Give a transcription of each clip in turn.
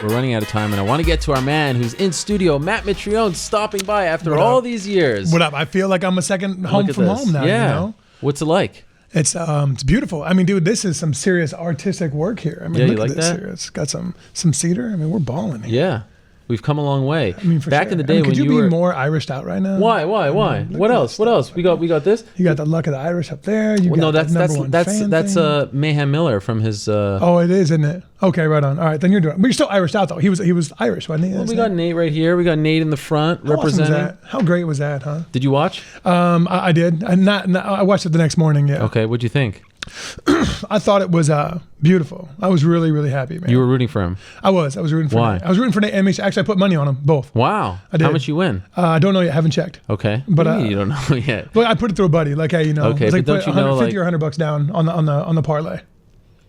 we're running out of time, and I want to get to our man who's in studio, Matt Mitrione, stopping by after all these years. What up? I feel like I'm a second home from home now. Yeah. You know? What's it like? It's beautiful. I mean, dude, this is some serious artistic work here. I mean, you look like at this that? here. It's got some cedar. I mean, we're balling here. Yeah. We've come a long way. I mean, back in the day could when you you be were more Irished out right now? Why? What else? We got this. You got the luck of the Irish up there. You Well, got no, that's Mayhem Miller from his. Oh, it is, isn't it? Okay, right on. All right, then you're doing. But you're still Irished out though. He was Irish, wasn't he? Well, we got Nate right here. We got Nate in the front representing. Awesome was that? How great was that, huh? Did you watch? I did. I watched it the next morning. Yeah. Okay, what'd you think? I thought it was beautiful. I was really, really happy, man. You were rooting for him. I was rooting for Why? Nate. I was rooting for Nate and Misha. Actually, I put money on them both. Wow. I did. How much you win? I don't know yet. I haven't checked. Okay. But What do you mean you don't know yet. But I put it through a buddy. Like, hey, you know, Okay, it's like but don't put you know, 150 like- or $100 down on the parlay.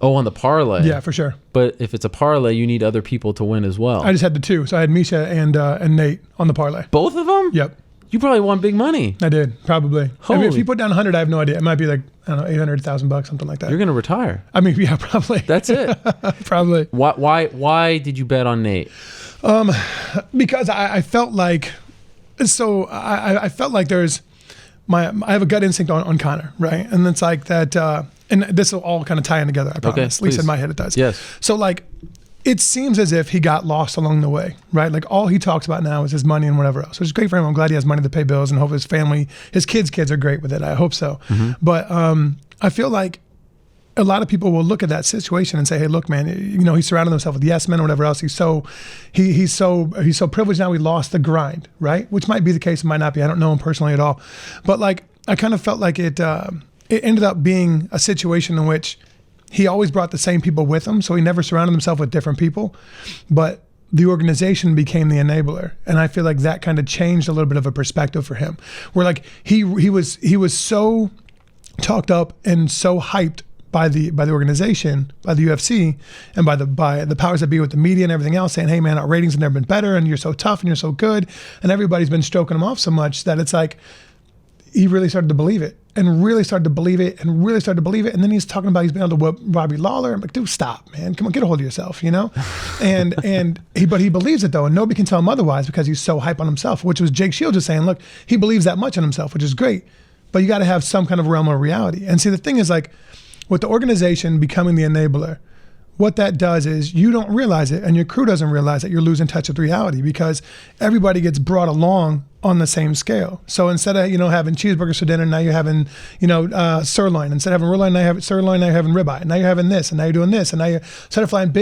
Oh, on the parlay. Yeah, for sure. But if it's a parlay, you need other people to win as well. I just had the two, so I had Misha and Nate on the parlay. Both of them? Yep, You probably won big money. I did probably. I mean, Holy- if you put down 100, I have no idea. It might be like, I don't know, 800,000 bucks, something like that. You're gonna retire. I mean, yeah, probably. That's it. Probably. Why did you bet on Nate? Because I felt like, so I felt like there's I have a gut instinct on Connor, right? And it's like that, and this will all kind of tie in together, I promise. At least in my head it does. Yes. So like, it seems as if he got lost along the way, right? Like all he talks about now is his money and whatever else, which is great for him. I'm glad he has money to pay bills and hope his family, his kids are great with it. I hope so. Mm-hmm. But I feel like a lot of people will look at that situation and say, "Hey, look, man, you know, he's surrounded himself with yes men or whatever else. He's so privileged now. He lost the grind, right? Which might be the case, it might not be. I don't know him personally at all, but like I kind of felt like it ended up being a situation in which he always brought the same people with him, so he never surrounded himself with different people, but the organization became the enabler, and I feel like that kind of changed a little bit of a perspective for him, where like he was so talked up and so hyped by the organization, by the UFC, and by the powers that be with the media and everything else, saying, "Hey man, our ratings have never been better, and you're so tough and you're so good," and everybody's been stroking him off so much that it's like he really started to believe it. And really started to believe it, and really started to believe it. And then he's talking about he's been able to whip Robbie Lawler. I'm like, dude, stop, man. Come on, get a hold of yourself, you know? But he believes it though, and nobody can tell him otherwise because he's so hype on himself, which was Jake Shields just saying, look, he believes that much in himself, which is great, but you got to have some kind of realm of reality. And see, the thing is like, with the organization becoming the enabler, what that does is you don't realize it, and your crew doesn't realize that you're losing touch with reality because everybody gets brought along on the same scale. So instead of, you know, having cheeseburgers for dinner, now you're having, you know, sirloin. Instead of having sirloin, now you're having sirloin, now you're having ribeye. And now you're having this, and now you're doing this. And now you're, instead of flying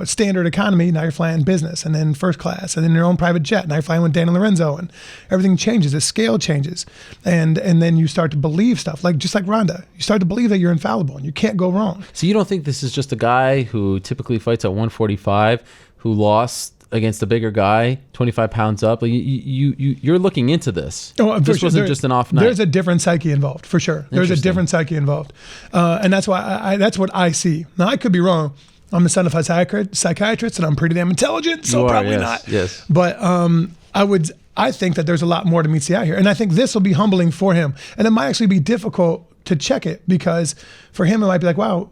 standard economy, now you're flying business and then first class and then your own private jet. Now you're flying with Dan and Lorenzo, and everything changes. The scale changes. And then you start to believe stuff, like just like Ronda. You start to believe that you're infallible and you can't go wrong. So you don't think this is just a guy who typically fights at 145 who lost against a bigger guy, 25 pounds up? Like you're looking into this. Oh, this wasn't just an off night. There's a different psyche involved, for sure. There's a different psyche involved. And that's why that's what I see. Now, I could be wrong. I'm the son of a psychiatrist, and I'm pretty damn intelligent, so probably not. Yes. But I think that there's a lot more to meet the eye here. And I think this will be humbling for him. And it might actually be difficult to check it because for him, it might be like, wow,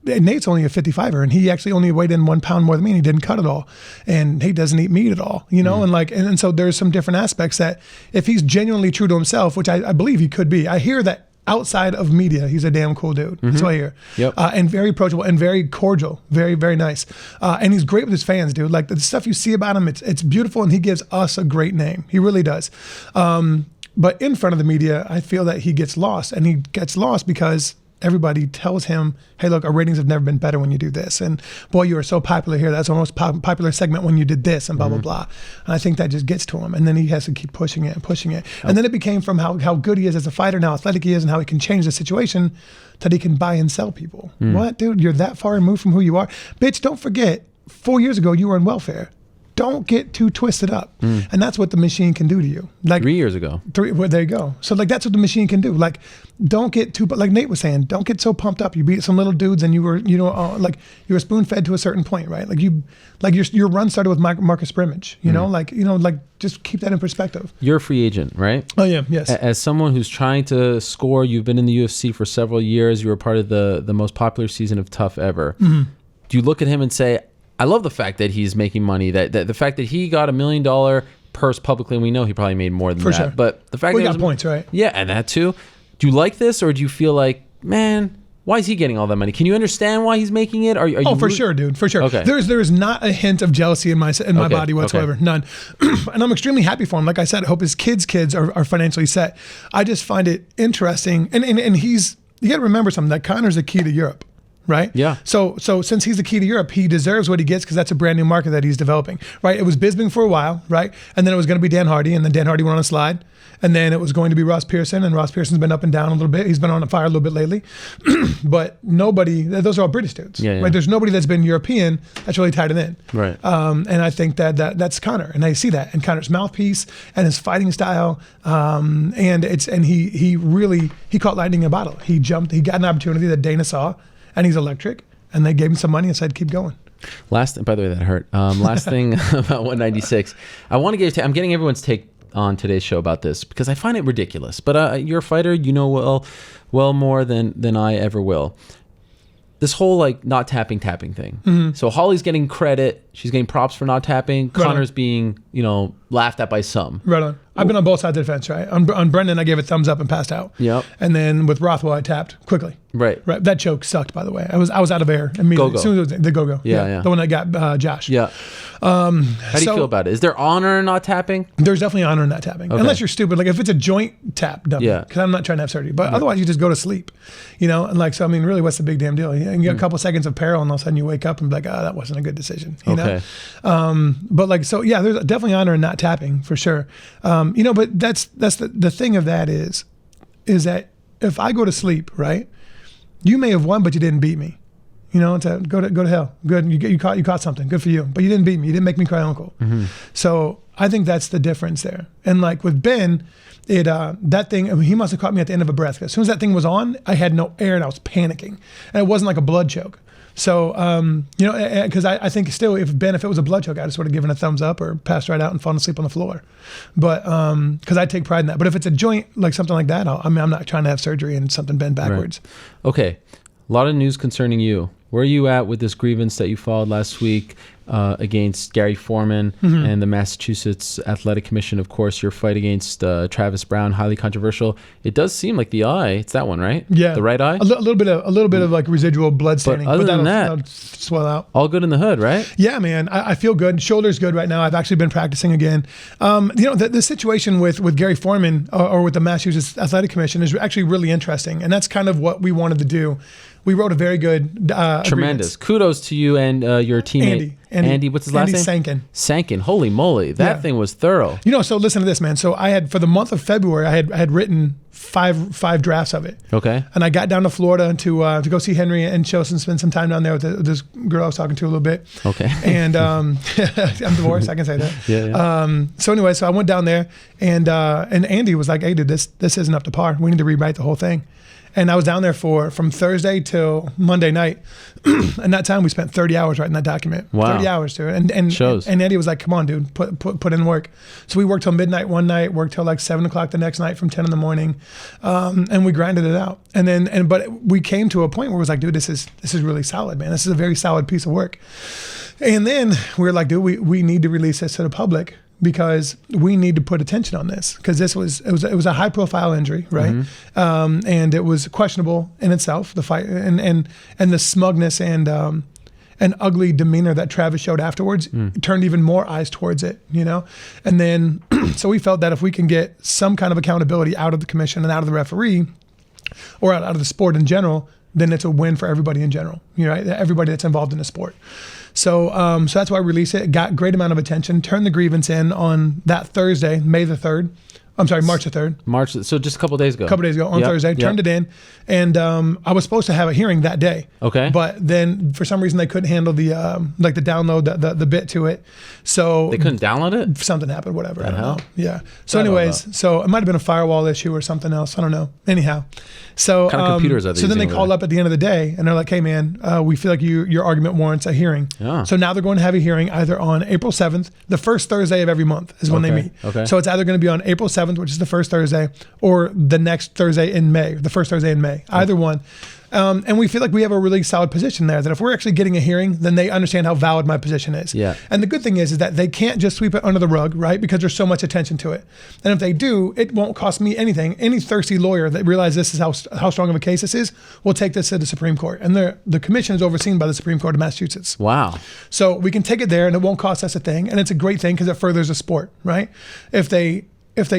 Nate's only a 55er, and he actually only weighed in 1 pound more than me, and he didn't cut at all. And Nate doesn't eat meat at all, you know? And so there's some different aspects that if he's genuinely true to himself, which I believe he could be, I hear that outside of media, he's a damn cool dude. That's what I hear. Yep. And very approachable and very cordial, very, very nice. And he's great with his fans, dude. Like the stuff you see about him, it's beautiful, and he gives us a great name. He really does. But in front of the media, I feel that he gets lost, and he gets lost because everybody tells him, hey, look, our ratings have never been better when you do this. And boy, you were so popular here. That's our most popular segment when you did this, and blah, blah, blah. And I think that just gets to him. And then he has to keep pushing it and pushing it. And then it became from how good he is as a fighter, and how athletic he is, and how he can change the situation that he can buy and sell people. What, dude? You're that far removed from who you are? Bitch, don't forget, 4 years ago, you were in welfare. Don't get too twisted up. And that's what the machine can do to you. Like 3 years ago. Well, there you go. So like that's what the machine can do. Like don't get too, like Nate was saying, don't get so pumped up. You beat some little dudes, and you were, you know, like you were spoon fed to a certain point, right? Like your run started with Marcus Brimage, you know, like just keep that in perspective. You're a free agent, right? Oh yeah, yes. As someone who's trying to score, you've been in the UFC for several years. You were part of the most popular season of Tough ever. Do you look at him and say, I love the fact that he's making money. That the fact that he got $1 million purse publicly, and we know he probably made more than that. Sure. But the fact We that got points, right? Yeah, and that too. Do you like this, or do you feel like, man, why is he getting all that money? Can you understand why he's making it? Are you for sure, dude, for sure. Okay. There's not a hint of jealousy in my body whatsoever, none. And I'm extremely happy for him. Like I said, I hope his kids are financially set. I just find it interesting, and he's, you got to remember something, that Conor's the key to Europe. Right? Yeah. So since he's the key to Europe, he deserves what he gets because that's a brand new market that he's developing. Right? It was Bisping for a while, right? And then it was going to be Dan Hardy, and then Dan Hardy went on a slide. And then it was going to be Ross Pearson, and Ross Pearson's been up and down a little bit. He's been on fire a little bit lately. But nobody, those are all British dudes. Yeah. Right? There's nobody that's been European that's really tied it in. Right. And I think that's Conor, and I see that in Conor's mouthpiece and his fighting style. And he caught lightning in a bottle. He got an opportunity that Dana saw, and he's electric, and they gave him some money and said, keep going. Last, by the way, that hurt. Last thing about 196. I want to get I'm getting everyone's take on today's show about this because I find it ridiculous. But you're a fighter, you know well more than I ever will. This whole like not tapping thing. Mm-hmm. So Holly's getting credit. She's getting props for not tapping. Right. Connor's being, laughed at by some. Right on. I've been on both sides of the fence, right? On Brendan, I gave it thumbs up and passed out. Yep. And then with Rothwell, I tapped quickly. Right. That choke sucked, by the way. I was out of air immediately. Go-go. As soon as it was the go-go. Yeah. The one that got Josh. Yeah. How do you feel about it? Is there honor in not tapping? There's definitely honor in not tapping. Okay. Unless you're stupid. Like if it's a joint tap, dumb. Yeah. Because I'm not trying to have surgery. But otherwise, you just go to sleep. And like, so I mean, really, what's the big damn deal? You get a couple seconds of peril, and all of a sudden you wake up and be like, that wasn't a good decision. You know? But like, so yeah, there's definitely honor in not tapping for sure. But that's the thing of that is that if I go to sleep, right, you may have won, but you didn't beat me. It's a, go to hell. Good, you caught something. Good for you, but you didn't beat me. You didn't make me cry uncle. Mm-hmm. So I think that's the difference there. And like with Ben, that thing, I mean, he must have caught me at the end of a breath. As soon as that thing was on, I had no air and I was panicking, and it wasn't like a blood choke. So, because I think still, if it was a blood choke, I'd have sort of given a thumbs up or passed right out and fallen asleep on the floor. But because I take pride in that. But if it's a joint, like something like that, I'm not trying to have surgery and something bend backwards. Right. Okay. A lot of news concerning you. Where are you at with this grievance that you filed last week against Gary Foreman and the Massachusetts Athletic Commission? Of course, your fight against Travis Browne, highly controversial. It does seem like the eye. It's that one, right? Yeah, the right eye. A little bit of like residual blood staining. But other than that'll swell out. All good in the hood, right? Yeah, man. I feel good. Shoulder's good right now. I've actually been practicing again. The situation with Gary Foreman or with the Massachusetts Athletic Commission is actually really interesting, and that's kind of what we wanted to do. We wrote a very good tremendous agreements. Kudos to you and your teammate Andy. What's his last name? Sankin. Holy moly, that thing was thorough. So listen to this, man. So I had, for the month of February, I had written five drafts of it. Okay. And I got down to Florida to go see Henry and Chelsea and spend some time down there with this girl I was talking to a little bit. Okay. And I'm divorced. I can say that. Yeah. So anyway, so I went down there, and Andy was like, "Hey, dude, this isn't up to par. We need to rewrite the whole thing." And I was down there from Thursday till Monday night. And that time we spent 30 hours writing that document. Wow. 30 hours, dude. And shows. And Eddie was like, come on, dude, put in work. So we worked till midnight one night, worked till like 7 o'clock the next night from 10 in the morning. And we grinded it out. But we came to a point where it was like, dude, this is really solid, man. This is a very solid piece of work. And then we were like, dude, we need to release this to the public, because we need to put attention on this, because it was a high profile injury, right? Mm-hmm. And it was questionable in itself, the fight and the smugness and ugly demeanor that Travis showed afterwards turned even more eyes towards it, And then so we felt that if we can get some kind of accountability out of the commission and out of the referee, or out of the sport in general, then it's a win for everybody in general, right? Everybody that's involved in the sport. So that's why I released it. It got great amount of attention. Turned the grievance in on that Thursday, March the 3rd. So just a couple days ago. On Thursday. Turned it in. And I was supposed to have a hearing that day. Okay. But then for some reason they couldn't handle the download, the bit to it. So they couldn't download it? Something happened, whatever. I don't know. Yeah. So anyways, so it might have been a firewall issue or something else. I don't know. Anyhow. So what kind of computers are they So then they using called up at the end of the day and they're like, hey man, we feel like your argument warrants a hearing. Yeah. So now they're going to have a hearing either on April 7th, the first Thursday of every month is when they meet. Okay. So it's either going to be on April 7th, which is the first Thursday, or the next Thursday in May, the first Thursday in May. Either one. And we feel like we have a really solid position there, that if we're actually getting a hearing, then they understand how valid my position is. Yeah. And the good thing is that they can't just sweep it under the rug, right? Because there's so much attention to it. And if they do, it won't cost me anything. Any thirsty lawyer that realizes this is how strong of a case this is will take this to the Supreme Court. And the commission is overseen by the Supreme Court of Massachusetts. Wow. So we can take it there and it won't cost us a thing. And it's a great thing because it furthers the sport, right? If they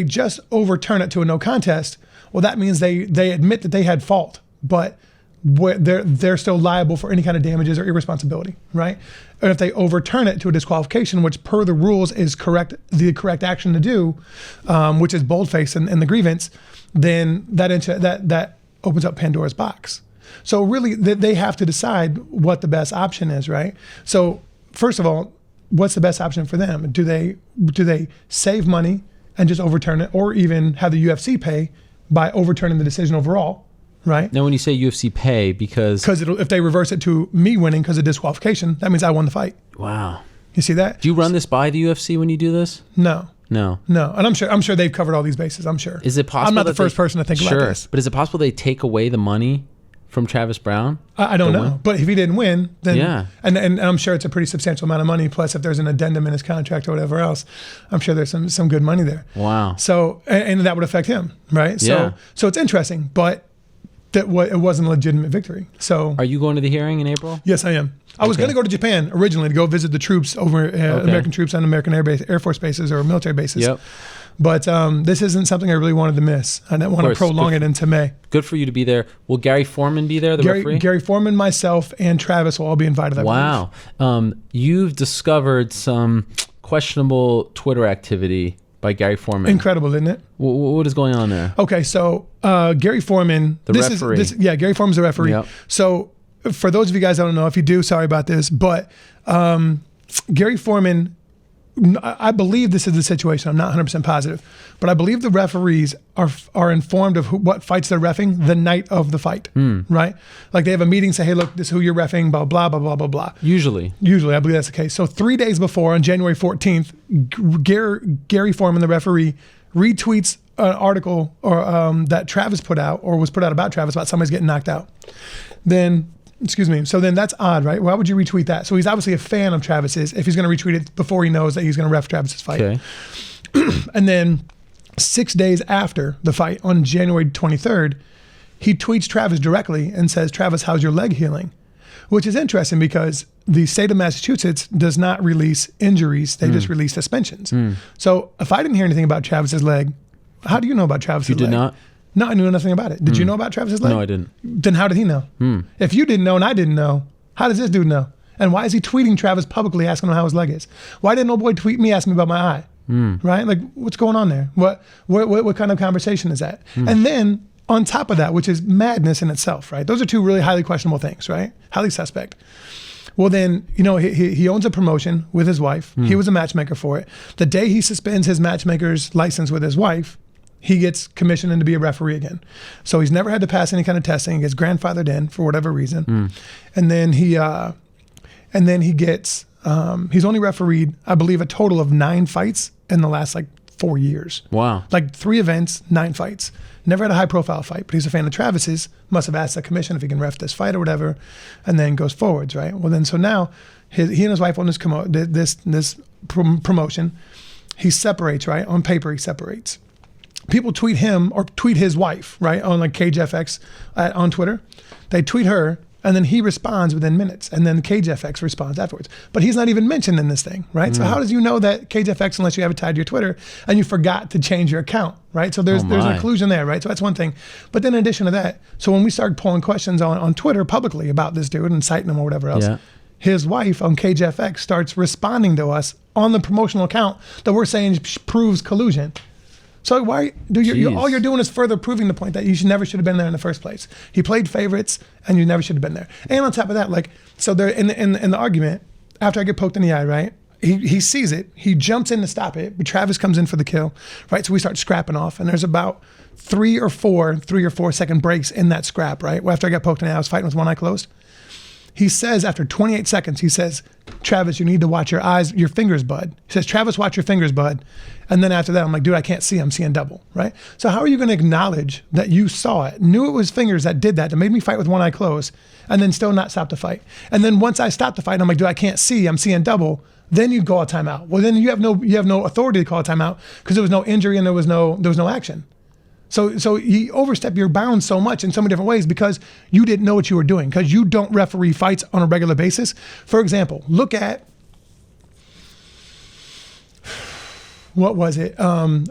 just overturn it to a no contest, well, that means they admit that they had fault, but they're still liable for any kind of damages or irresponsibility, right? And if they overturn it to a disqualification, which per the rules is the correct action to do, which is boldface in the grievance, then that opens up Pandora's box. So really, they have to decide what the best option is, right? So first of all, what's the best option for them? Do they save money and just overturn it, or even have the UFC pay by overturning the decision overall? Right. Now, when you say UFC pay, because if they reverse it to me winning because of disqualification, that means I won the fight. Wow. You see that? Do you run this by the UFC when you do this? No. No. And I'm sure they've covered all these bases. I'm sure. Is it possible? I'm not the first person to think about this. But is it possible they take away the money from Travis Browne? I don't know. But if he didn't win, then yeah. And I'm sure it's a pretty substantial amount of money. Plus, if there's an addendum in his contract or whatever else, I'm sure there's some good money there. Wow. So and that would affect him, right? Yeah. So it's interesting, but it wasn't a legitimate victory. So are you going to the hearing in April? Yes, I am. I was going to go to Japan originally to go visit the troops over American troops on American Air Force bases or military bases. Yep. But this isn't something I really wanted to miss. I didn't want to prolong it into May. Good for you to be there. Will Gary Foreman be there, the referee? Gary Foreman, myself, and Travis will all be invited. Wow. You've discovered some questionable Twitter activity by Gary Foreman. Incredible, isn't it? What is going on there? Okay, so Gary Foreman. The referee. Gary Foreman's the referee. Yep. So for those of you guys that don't know, if you do, sorry about this, but Gary Foreman, I believe this is the situation. I'm not 100% positive, but I believe the referees are informed of what fights they're reffing the night of the fight, right? Like they have a meeting, say, hey, look, this is who you're reffing, blah, blah, blah, blah, blah, blah. Usually, I believe that's the case. So 3 days before, on January 14th, Gary Foreman, the referee, retweets an article that Travis put out, or was put out about Travis, about somebody's getting knocked out. So then that's odd, right? Why would you retweet that? So he's obviously a fan of Travis's if he's going to retweet it before he knows that he's going to ref Travis's fight. Okay. And then 6 days after the fight, on January 23rd, he tweets Travis directly and says, Travis, how's your leg healing? Which is interesting because the state of Massachusetts does not release injuries. They just release suspensions. So if I didn't hear anything about Travis's leg, how do you know about Travis's leg? You did not? No, I knew nothing about it. Did you know about Travis's leg? No, I didn't. Then how did he know? If you didn't know and I didn't know, how does this dude know? And why is he tweeting Travis publicly asking him how his leg is? Why didn't old boy tweet me asking me about my eye? Right? Like, what's going on there? What kind of conversation is that? And then on top of that, which is madness in itself, right? Those are two really highly questionable things, right? Highly suspect. Well, then, he owns a promotion with his wife. He was a matchmaker for it. The day he suspends his matchmaker's license with his wife, he gets commissioned in to be a referee again. So he's never had to pass any kind of testing. He gets grandfathered in for whatever reason. And then he gets, he's only refereed, I believe, a total of 9 fights in the last 4 years. Wow. 3 events, 9 fights. Never had a high profile fight, but he's a fan of Travis's, must have asked the commission if he can ref this fight or whatever, and then goes forwards, right? Well, then, so now he and his wife own this promotion. He separates, right? On paper, he separates. People tweet him or tweet his wife, right, on CageFX on Twitter. They tweet her, and then he responds within minutes, and then CageFX responds afterwards. But he's not even mentioned in this thing, right? So how does you know that CageFX unless you have it tied to your Twitter and you forgot to change your account, right? So there's an collusion there, right? So that's one thing. But then in addition to that, so when we started pulling questions on Twitter publicly about this dude and citing him or whatever else, his wife on CageFX starts responding to us on the promotional account that we're saying proves collusion. So why do all you're doing is further proving the point that you never should have been there in the first place. He played favorites, and you never should have been there. And on top of that, so they're in the argument, after I get poked in the eye, right? He sees it. He jumps in to stop it. But Travis comes in for the kill, right? So we start scrapping off, and there's about 3 or 4 second breaks in that scrap, right? After I got poked in the eye, I was fighting with one eye closed. He says after 28 seconds, he says, Travis, you need to watch your fingers, bud. He says, Travis, watch your fingers, bud. And then after that, I'm like, dude, I can't see. I'm seeing double, right? So how are you going to acknowledge that you saw it, knew it was fingers that did that made me fight with one eye closed, and then still not stop the fight? And then once I stop the fight, I'm like, dude, I can't see. I'm seeing double. Then you call a timeout. Well, then you have no authority to call a timeout because there was no injury and there was no action. So you overstep your bounds so much in so many different ways because you didn't know what you were doing, because you don't referee fights on a regular basis. For example, look at, what was it?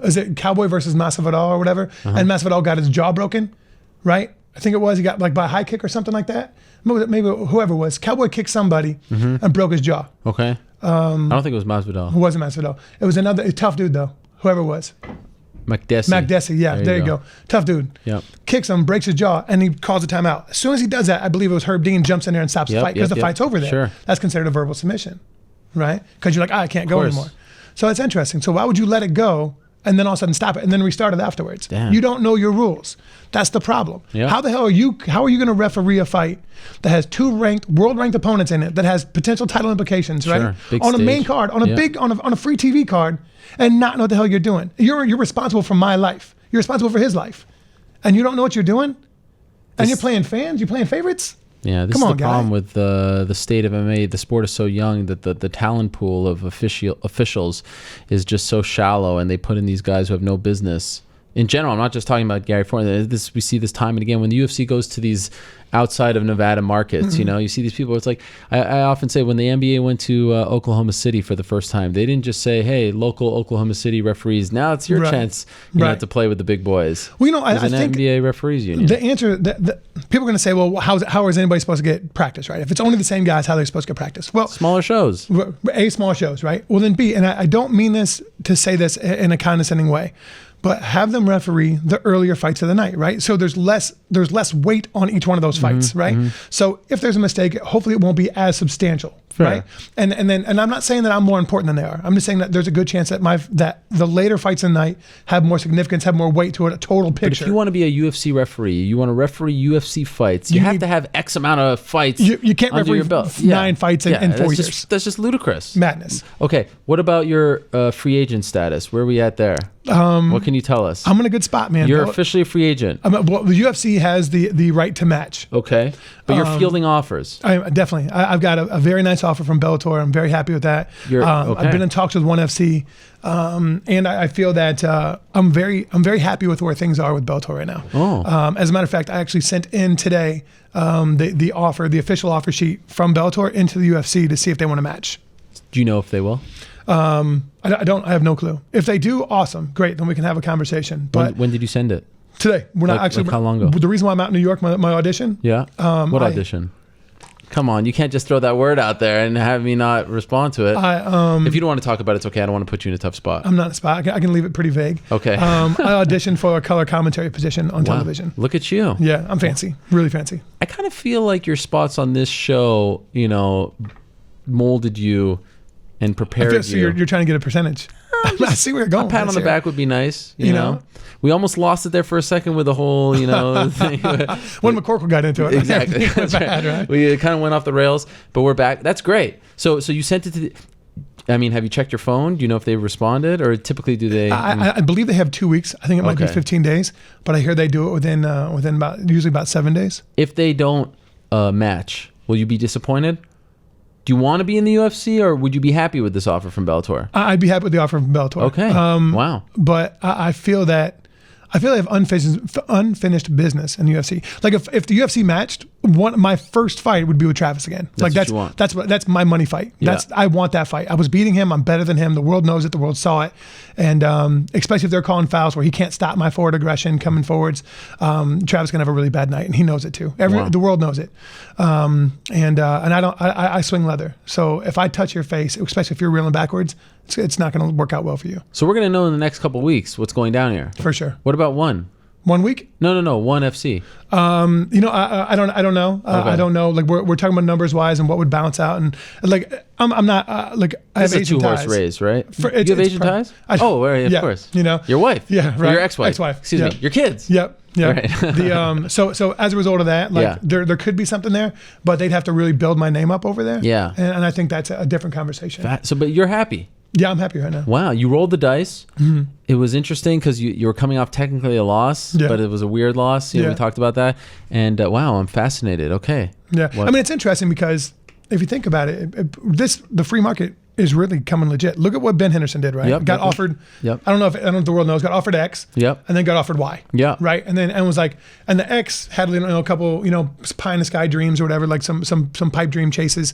Is it Cowboy versus Masvidal or whatever? And Masvidal got his jaw broken, right? I think it was. He got like by a high kick or something like that. Maybe whoever it was. Cowboy kicked somebody and broke his jaw. Okay. I don't think it was Masvidal. It wasn't Masvidal. It was a tough dude though, whoever it was. McDessie, yeah, there you go. Tough dude. Yep. Kicks him, breaks his jaw, and he calls a timeout. As soon as he does that, I believe it was Herb Dean jumps in there and stops the fight because the fight's over there. Sure. That's considered a verbal submission, right? Because you're like, I can't go anymore. So it's interesting. So why would you let it go and then all of a sudden stop it and then restart it afterwards? Damn. You don't know your rules. That's the problem. Yep. How the hell are you going to referee a fight that has two world ranked opponents in it, that has potential title implications, right? Big on stage. A main card, on a free TV card, and not know what the hell you're doing? You're responsible for my life. You're responsible for his life, and you don't know what you're doing. And you're playing fans. You're playing favorites. Yeah, this is the problem with the state of MMA. The sport is so young that the talent pool of officials is just so shallow, and they put in these guys who have no business. In general, I'm not just talking about Gary Foreman. We see this time and again when the UFC goes to these outside of Nevada markets. You know, you see these people. It's like I often say when the NBA went to Oklahoma City for the first time, they didn't just say, "Hey, local Oklahoma City referees, now it's your chance, you know, to play with the big boys." Well, you know, I think NBA referees union. The answer that people are going to say, "Well, how is anybody supposed to get practice?" Right? If it's only the same guys, how are they supposed to get practice? Well, smaller shows. Small shows, right? Well, then B, and I don't mean this to say this in a condescending way, but have them referee the earlier fights of the night, right? So there's less weight on each one of those fights, right? So if there's a mistake, hopefully it won't be as substantial, right? And I'm not saying that I'm more important than they are. I'm just saying that there's a good chance that the later fights in the night have more significance, have more weight to it, a total picture. But if you want to be a UFC referee, you want to referee UFC fights, you have to have X amount of fights. You can't under referee your belt. 9 fights in 4 years. That's just ludicrous. Madness. Okay, what about your free agent status? Where are we at there? What can you tell us? I'm in a good spot, man. You're officially a free agent. Well, the UFC has the right to match. Okay, but you're fielding offers. Definitely. I've got a very nice offer from Bellator. I'm very happy with that. Okay. I've been in talks with ONE FC, and I feel that I'm very happy with where things are with Bellator right now. As a matter of fact, I actually sent in today the official offer sheet from Bellator into the UFC to see if they want to match. Do you know if they will? I have no clue. If they do, awesome, great. Then we can have a conversation. But when did you send it? Today. We're not actually. How long ago? The reason why I'm out in New York, my audition. Yeah. What audition? Come on, you can't just throw that word out there and have me not respond to it. If you don't want to talk about it, it's okay. I don't want to put you in a tough spot. I'm not in a spot. I can leave it pretty vague. Okay. I auditioned for a color commentary position on television. Look at you. Yeah, I'm fancy. Really fancy. I kind of feel like your spots on this show, you know, molded you and prepared you. So you're trying to get a percentage. I see where you're going. A pat on the back would be nice. You know? We almost lost it there for a second with the whole, thing. When McCorkle got into it. Exactly. That's bad, right? We kind of went off the rails, but we're back. That's great. So you sent it to have you checked your phone? Do you know if they responded, or typically do they? I believe they have 2 weeks. I think it might be 15 days, but I hear they do it within usually about 7 days. If they don't match, will you be disappointed? Do you want to be in the UFC, or would you be happy with this offer from Bellator? I'd be happy with the offer from Bellator. Okay. Wow. But I feel that I have unfinished business in the UFC. Like if the UFC matched, my first fight would be with Travis again. That's my money fight. I want that fight. I was beating him. I'm better than him. The world knows it. The world saw it. And especially if they're calling fouls where he can't stop my forward aggression coming forwards, Travis gonna have a really bad night, and he knows it too. The world knows it. And I swing leather. So if I touch your face, especially if you're reeling backwards, it's not going to work out well for you. So we're going to know in the next couple of weeks what's going down here. For sure. What about one? 1 week? No. One FC. You know, I don't know. Okay. I don't know. Like we're talking about numbers wise and what would bounce out, and like I'm not like I have This is a Asian two-horse ties. race, right? For- You have it's Asian pro- ties? I- Oh, right, of yeah, course. you know. Your wife. Yeah, Or right. your ex-wife. Ex-wife. Excuse Yeah. me. Your kids. Yep. Yeah. Right. So as a result of that, like Yeah. there could be something there, but they'd have to really build my name up over there. Yeah. And I think that's a different conversation. But you're happy. Yeah, I'm happy right now. Wow, you rolled the dice. It was interesting because you were coming off technically a loss, Yeah. but it was a weird loss. You know, Yeah. we talked about that. And wow, I'm fascinated. Okay. Yeah. What? I mean, it's interesting because if you think about it, the free market is really coming legit. Look at what Ben Henderson did, right? Yep, Got yep, offered. Yep. I don't know if the world knows. Got offered X. Yep. And then got offered Y. Yeah. Right. And was like, and the X had a couple pie in the sky dreams or whatever, like some pipe dream chases.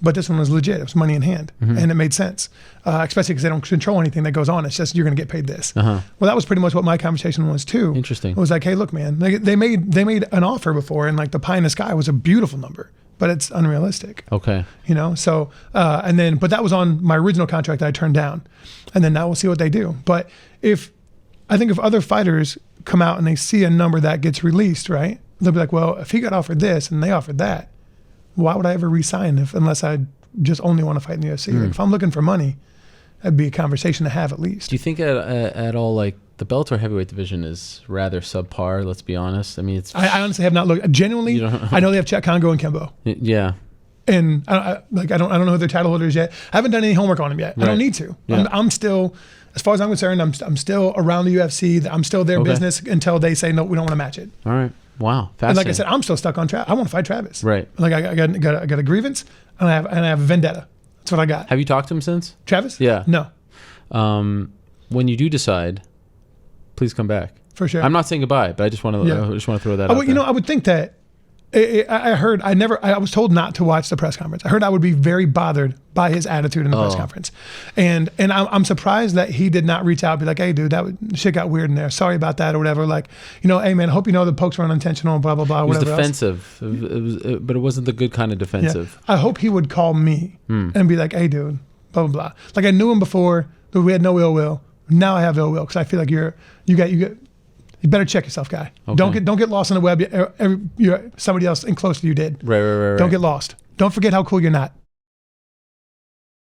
But this one was legit. It was money in hand, and it made sense, especially because they don't control anything that goes on. It's just you're going to get paid this. Uh-huh. Well, that was pretty much what my conversation was too. Interesting. It was like, hey, look, man, they made an offer before, and like the pie in the sky was a beautiful number, but it's unrealistic. Okay. So but that was on my original contract that I turned down, and then now we'll see what they do. But if other fighters come out and they see a number that gets released, right, they'll be like, well, if he got offered this and they offered that, why would I ever resign unless I just only want to fight in the UFC? Like, if I'm looking for money, that'd be a conversation to have at least. Do you think at all like the Bellator heavyweight division is rather subpar? Let's be honest. I mean, it's. I honestly have not looked. Genuinely, I know they have Chet Congo and Kimbo. Yeah. And I don't know who their title holders yet. I haven't done any homework on them yet. I Right. don't need to. Yeah. I'm still, as far as I'm concerned, I'm still around the UFC. I'm still their Okay. business until they say no, we don't want to match it. All right. Wow. Fascinating. And like I said, I'm still stuck on Travis. I want to fight Travis. Right. Like I got a grievance and I have a vendetta. That's what I got. Have you talked to him since? Travis? Yeah. No, When you do decide, please come back. for sure. I'm not saying goodbye, but I just want to. Yeah. I just want to throw that out. I would think that. I was told not to watch the press conference. I heard I would be very bothered by his attitude in the press conference. And I'm surprised that he did not reach out and be like, hey, dude, shit got weird in there. Sorry about that or whatever. Like, hey, man, I hope you know the pokes were unintentional, blah, blah, blah, It was whatever defensive. But it wasn't the good kind of else. defensive. Yeah. I hope he would call me and be like, hey, dude, blah, blah, blah. Like I knew him before, but we had no ill will. Now I have ill will because I feel like you better check yourself, guy. Okay. Don't get lost on the web. Somebody else and close to you did. Right. Don't get lost. Don't forget how cool you're not.